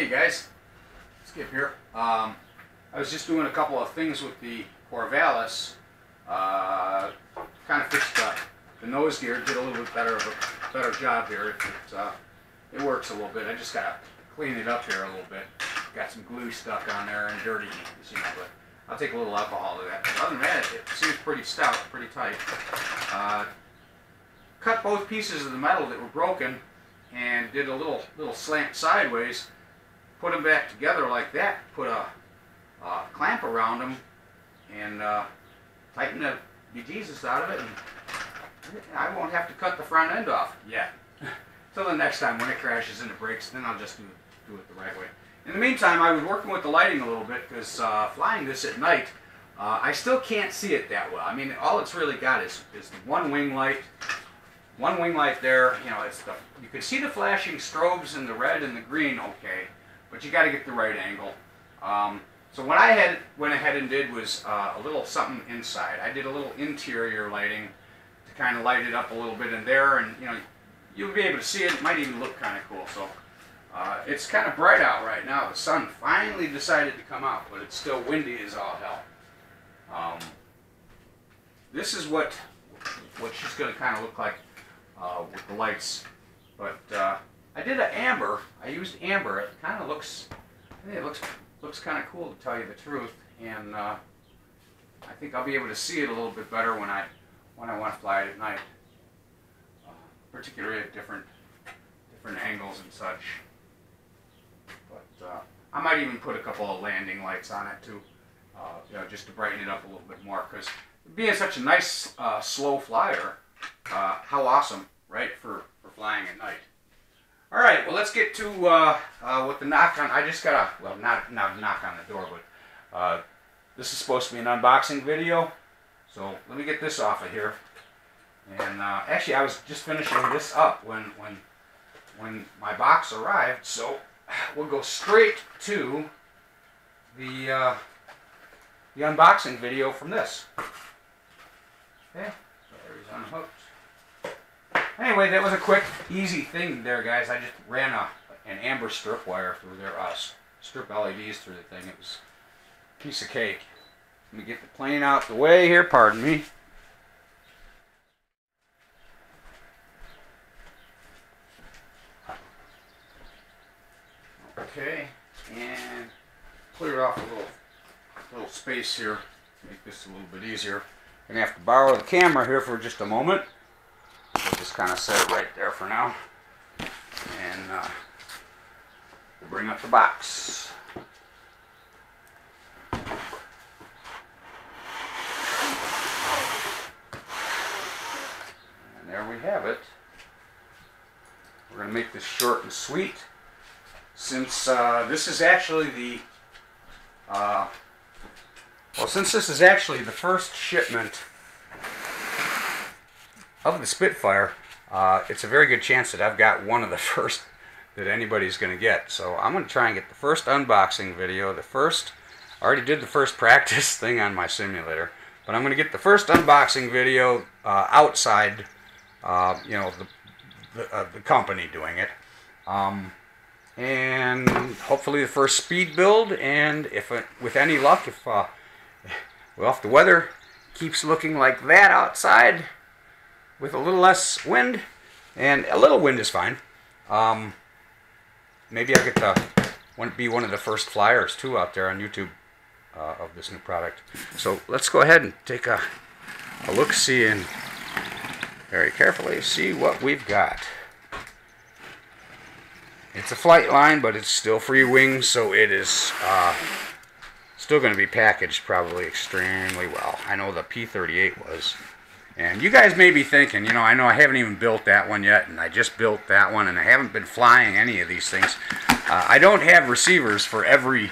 Hey guys, Skip here. I was just doing a couple of things with the Corvallis. Kind of fixed the nose gear, did a little bit better job here. It works a little bit. I just gotta clean it up here a little bit. Got some glue stuck on there and dirty, you know, but I'll take a little alcohol to that. But other than that, it seems pretty stout, pretty tight. Cut both pieces of the metal that were broken and did a little slant sideways. Put them back together like that. Put a clamp around them and tighten the bejesus out of it. And I won't have to cut the front end off yet. Till the next time when it crashes and it breaks, then I'll just do it the right way. In the meantime, I was working with the lighting a little bit because flying this at night, I still can't see it that well. I mean, all it's really got is the one wing light. One wing light there, you know, you can see the flashing strobes in the red and the green, okay, but you got to get the right angle. So what I went ahead and did was a little something inside. I did a little interior lighting to kind of light it up a little bit in there, and you know, you'll be able to see it. It might even look kind of cool. So it's kind of bright out right now. The sun finally decided to come out, but it's still windy as all hell. This is what she's going to kind of look like with the lights. But I did an amber. I used amber. It kind of looks, I think it looks kind of cool, to tell you the truth. And I think I'll be able to see it a little bit better when I want to fly it at night, particularly at different angles and such. But I might even put a couple of landing lights on it too, you know, just to brighten it up a little bit more. Because being such a nice slow flyer, how awesome, right, for flying at night. All right, well, let's get to what the knock on. I just got a, well, not knock on the door, but this is supposed to be an unboxing video. So let me get this off of here. And actually, I was just finishing this up when my box arrived. So we'll go straight to the unboxing video from this. Okay, battery's unhooked. Anyway, that was a quick, easy thing there, guys. I just ran an amber strip wire through there, strip LEDs through the thing. It was a piece of cake. Let me get the plane out the way here, pardon me. Okay, and clear off a little space here, make this a little bit easier. I'm gonna have to borrow the camera here for just a moment. We'll just kind of set it right there for now, and we'll bring up the box. And there we have it. We're gonna make this short and sweet. Since this is actually the since this is actually the first shipment of the Spitfire, it's a very good chance that I've got one of the first that anybody's going to get. So I'm going to try and get the first unboxing video. I already did the first practice thing on my simulator, but I'm going to get the first unboxing video outside, you know, the company doing it. And hopefully the first speed build, and with any luck, well, if the weather keeps looking like that outside with a little less wind, and a little wind is fine, maybe I'll get be one of the first flyers too out there on YouTube of this new product. So let's go ahead and take a look-see and very carefully see what we've got. It's a FlightLine, but it's still free wings, so it is still going to be packaged probably extremely well. I know the P-38 was. And you guys may be thinking, you know, I haven't even built that one yet, and I just built that one, and I haven't been flying any of these things. I don't have receivers for every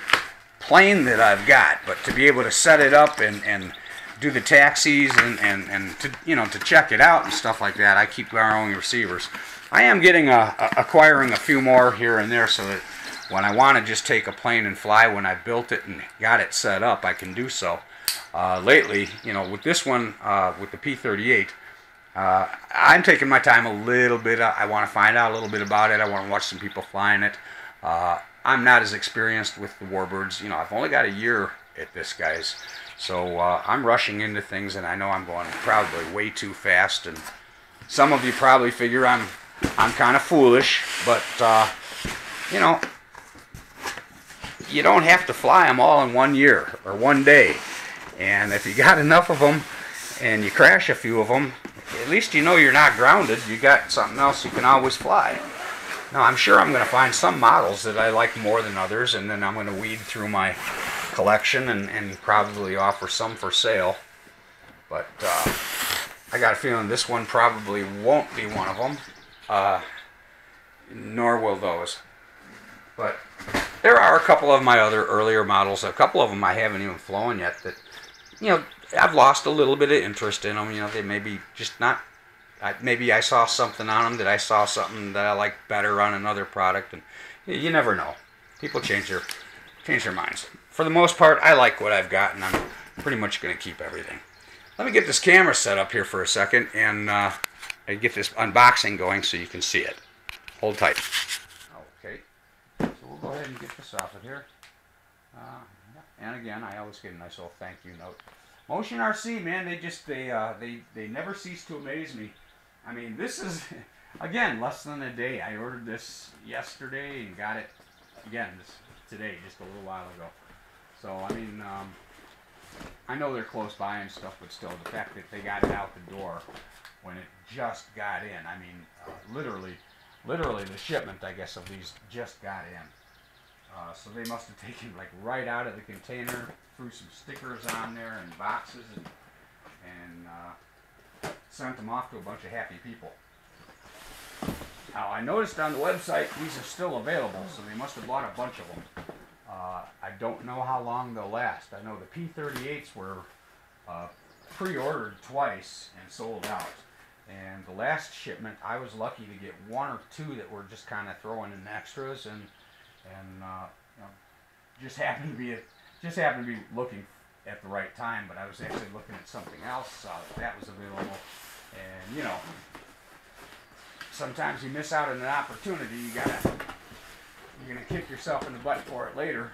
plane that I've got, but to be able to set it up and do the taxis and to, you know, to check it out and stuff like that, I keep borrowing receivers. I am acquiring a few more here and there so that when I want to just take a plane and fly, when I built it and got it set up, I can do so. Lately, you know, with this one, with the P-38, I'm taking my time a little bit. I want to find out a little bit about it. I want to watch some people flying it. I'm not as experienced with the Warbirds. You know, I've only got a year at this, guys. So I'm rushing into things, and I know I'm going probably way too fast. And some of you probably figure I'm kind of foolish, but you know, you don't have to fly them all in 1 year or 1 day. And if you got enough of them and you crash a few of them, at least you know you're not grounded. You got something else you can always fly. Now, I'm sure I'm going to find some models that I like more than others, and then I'm going to weed through my collection and probably offer some for sale. But I got a feeling this one probably won't be one of them, nor will those. But there are a couple of my other earlier models, a couple of them I haven't even flown yet, that, you know, I've lost a little bit of interest in them. You know, they may be just not, maybe I saw something on them that I saw something that I like better on another product, and you never know. People change their minds. For the most part, I like what I've got, and I'm pretty much going to keep everything. Let me get this camera set up here for a second, and I get this unboxing going so you can see it. Hold tight. Okay, so we'll go ahead and get this off of here. And again, I always get a nice little thank you note. Mk.IXc, man, they never cease to amaze me. I mean, this is, again, less than a day. I ordered this yesterday and got it, again, today, just a little while ago. So, I mean, I know they're close by and stuff, but still, the fact that they got it out the door when it just got in, I mean, literally the shipment, I guess, of these just got in. So they must have taken, like, right out of the container, threw some stickers on there and boxes, and sent them off to a bunch of happy people. Now, I noticed on the website these are still available, so they must have bought a bunch of them. I don't know how long they'll last. I know the P-38s were pre-ordered twice and sold out. And the last shipment, I was lucky to get 1 or 2 that were just kind of throwing in extras, and you know, just happened to be looking at the right time. But I was actually looking at something else, saw that was available, and you know, sometimes you miss out on an opportunity. You're gonna kick yourself in the butt for it later.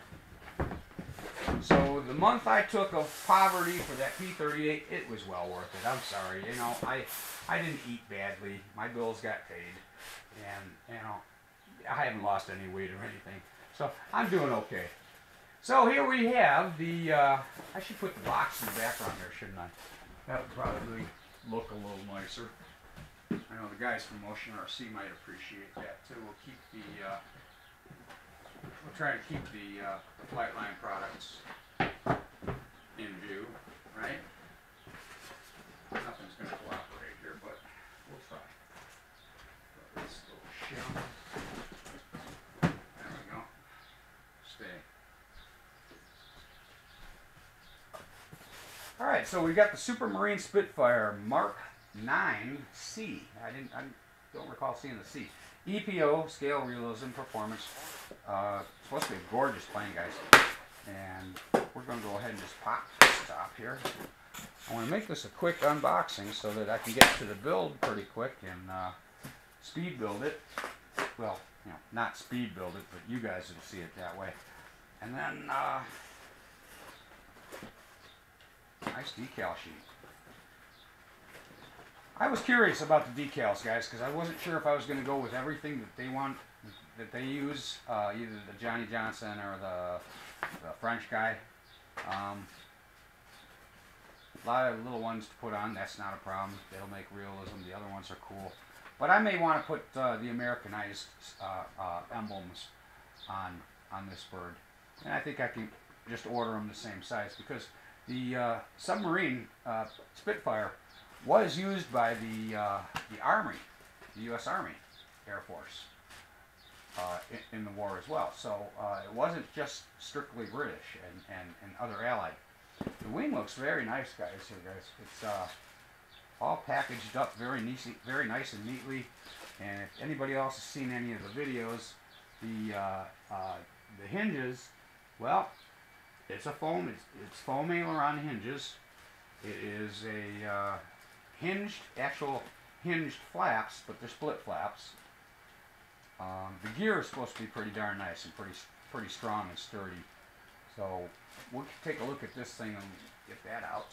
So the month I took of poverty for that P-38, it was well worth it. I'm sorry, you know, I didn't eat badly. My bills got paid, and you know, I haven't lost any weight or anything, so I'm doing okay. So here we have the, I should put the box in the background there, shouldn't I? That would probably look a little nicer. I know the guys from Mk.IXc might appreciate that too. We'll keep the, we'll try to keep the FlightLine products in view, right? Nothing's going to cooperate here, but we'll try. Put this little shell. There we go. Stay. Alright, so we got the Supermarine Spitfire Mk.IXc. I don't recall seeing the C. EPO, scale, realism, performance. It's supposed to be a gorgeous plane, guys. And we're going to go ahead and just pop this top here. I want to make this a quick unboxing so that I can get to the build pretty quick and speed build it. Well, you know, not speed build it, but you guys will see it that way. And then, nice decal sheet. I was curious about the decals, guys, because I wasn't sure if I was going to go with everything that they want, that they use, either the Johnny Johnson or the French guy. A lot of little ones to put on, that's not a problem. They'll make realism. The other ones are cool. But I may want to put the Americanized emblems on this bird. And I think I can just order them the same size, because the submarine Spitfire was used by the Army, the U.S. Army Air Force, in the war as well. So it wasn't just strictly British and other allied. The wing looks very nice, guys. Here, guys, it's all packaged up very nice and neatly. And if anybody else has seen any of the videos, the hinges, well, it's a foam. It's foam aileron hinges. It is a actual hinged flaps, but they're split flaps. The gear is supposed to be pretty darn nice and pretty strong and sturdy. So we'll take a look at this thing and get that out.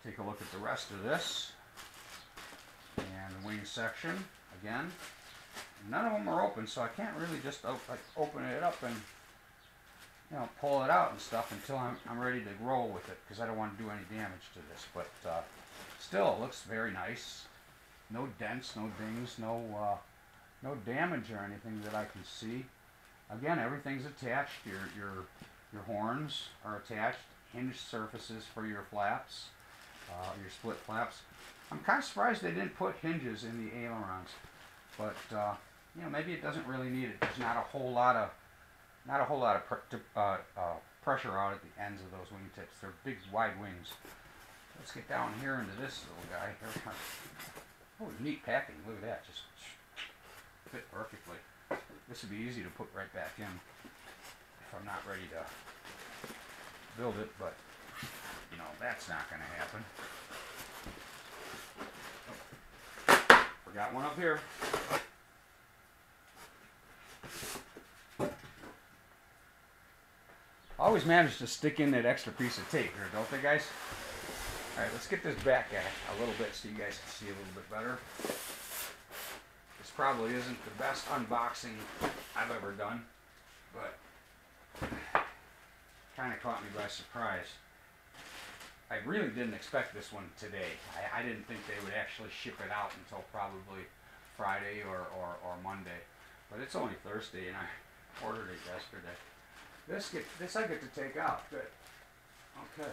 Take a look at the rest of this. And the wing section, again. None of them are open, so I can't really just open it up and, you know, pull it out and stuff until I'm ready to roll with it, because I don't want to do any damage to this. But still, it looks very nice. No dents, no dings, no damage or anything that I can see. Again, everything's attached. Your horns are attached. Hinged surfaces for your flaps, your split flaps. I'm kind of surprised they didn't put hinges in the ailerons, but you know, maybe it doesn't really need it. There's not a whole lot of pressure out at the ends of those wingtips. They're big, wide wings. Let's get down here into this little guy here. Oh, neat packing. Look at that. Just fit perfectly. This would be easy to put right back in if I'm not ready to build it, but you know, that's not going to happen. Oh, forgot one up here. Always manage to stick in that extra piece of tape here, don't they, guys? Alright, let's get this back a little bit so you guys can see a little bit better. This probably isn't the best unboxing I've ever done, but kind of caught me by surprise. I really didn't expect this one today. I didn't think they would actually ship it out until probably Friday or Monday. But it's only Thursday and I ordered it yesterday. This I get to take out. Good. Okay.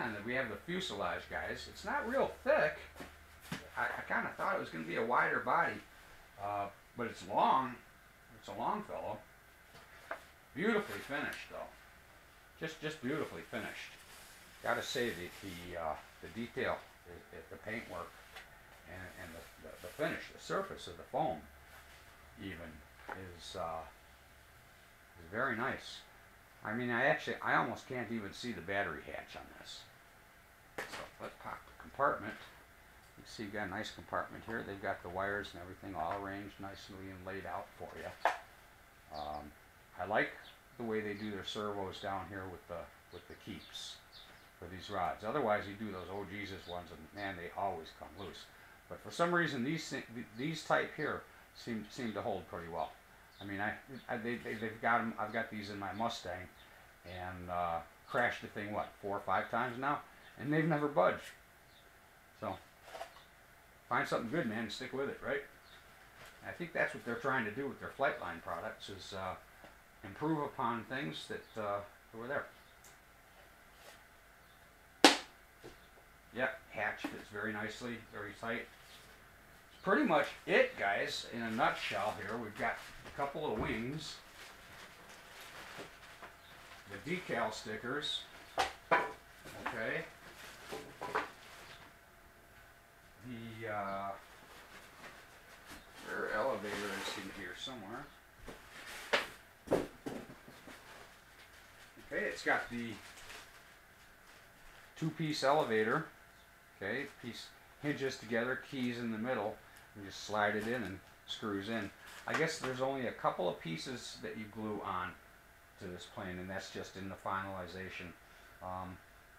And we have the fuselage, guys. It's not real thick. I kind of thought it was going to be a wider body, but it's long. It's a long fellow. Beautifully finished, though. Just beautifully finished. Got to say the detail, the paintwork, and the finish, the surface of the foam, even is very nice. I mean, I almost can't even see the battery hatch on this. So let's pop the compartment. You see, you got a nice compartment here. They've got the wires and everything all arranged nicely and laid out for you. I like the way they do their servos down here with the keeps for these rods. Otherwise, you do those oh Jesus ones, and man, they always come loose. But for some reason, these type here seem to hold pretty well. I mean, they've got them. I've got these in my Mustang, and crashed the thing what 4 or 5 times now, and they've never budged. So find something good, man, and stick with it, right? I think that's what they're trying to do with their FlightLine products, is improve upon things that were there. Yep, hatch fits very nicely, very tight. It's pretty much it, guys, in a nutshell here. We've got a couple of wings, the decal stickers, okay, the rear elevator is in here somewhere. Okay, it's got the 2-piece elevator. Okay, piece hinges together, keys in the middle, and just slide it in and screws in. I guess there's only a couple of pieces that you glue on to this plane, and that's just in the finalization.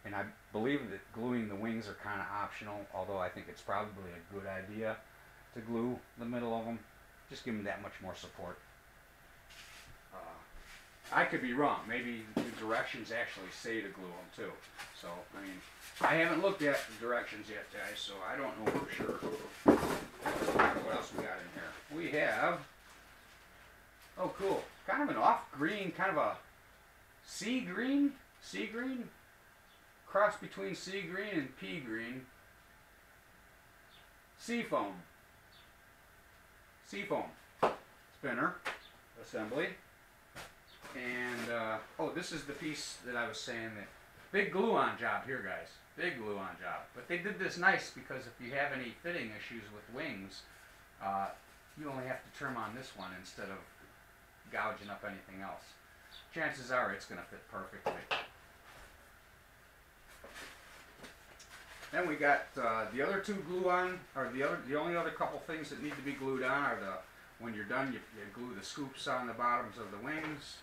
And I believe that gluing the wings are kind of optional, although I think it's probably a good idea to glue the middle of them. Just give them that much more support. I could be wrong. Maybe the directions actually say to glue them too. So, I mean, I haven't looked at the directions yet, guys, so I don't know for sure. What else we got in here? We have, oh cool, kind of an off-green, kind of a sea green, cross between sea green and pea green. Seafoam spinner assembly. And, oh, this is the piece that I was saying, that big glue-on job here, guys. Big glue-on job. But they did this nice because if you have any fitting issues with wings, you only have to trim on this one instead of gouging up anything else. Chances are it's going to fit perfectly. Then we got the other two glue on, or the only other couple things that need to be glued on are when you're done, you glue the scoops on the bottoms of the wings.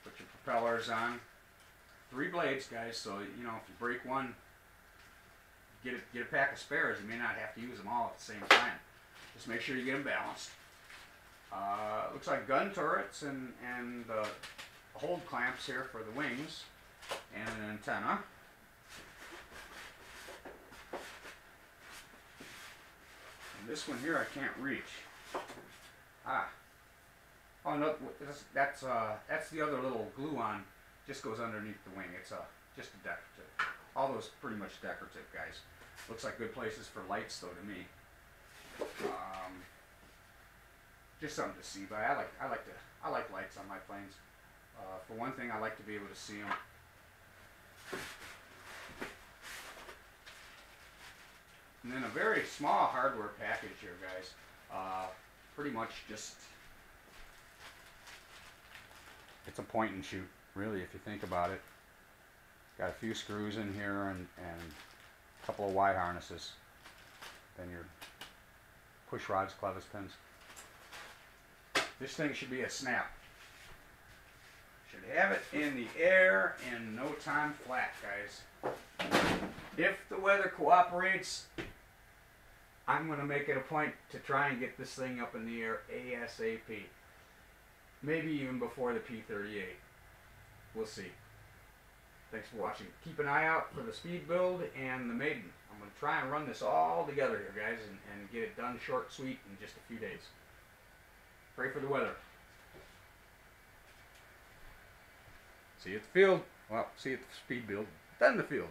Put your propellers on. 3 blades, guys, so you know if you break one, get a pack of spares. You may not have to use them all at the same time. Just make sure you get them balanced. Looks like gun turrets and hold clamps here for the wings, and an antenna. And this one here I can't reach. Oh no, that's the other little glue on. Just goes underneath the wing. It's just a decorative. All those pretty much decorative, guys. Looks like good places for lights though to me. Just something to see by. I like lights on my planes. For one thing, I like to be able to see them. And then a very small hardware package here, guys. Pretty much just, it's a point and shoot, really, if you think about it. Got a few screws in here and a couple of Y harnesses. Then your push rods, clevis pins. This thing should be a snap. Should have it in the air in no time flat, guys. If the weather cooperates, I'm going to make it a point to try and get this thing up in the air ASAP. Maybe even before the P-38. We'll see. Thanks for watching. Keep an eye out for the speed build and the maiden. I'm going to try and run this all together here, guys, and get it done short, sweet, in just a few days. Pray for the weather. See you at the field. Well, see you at the speed build, then the field.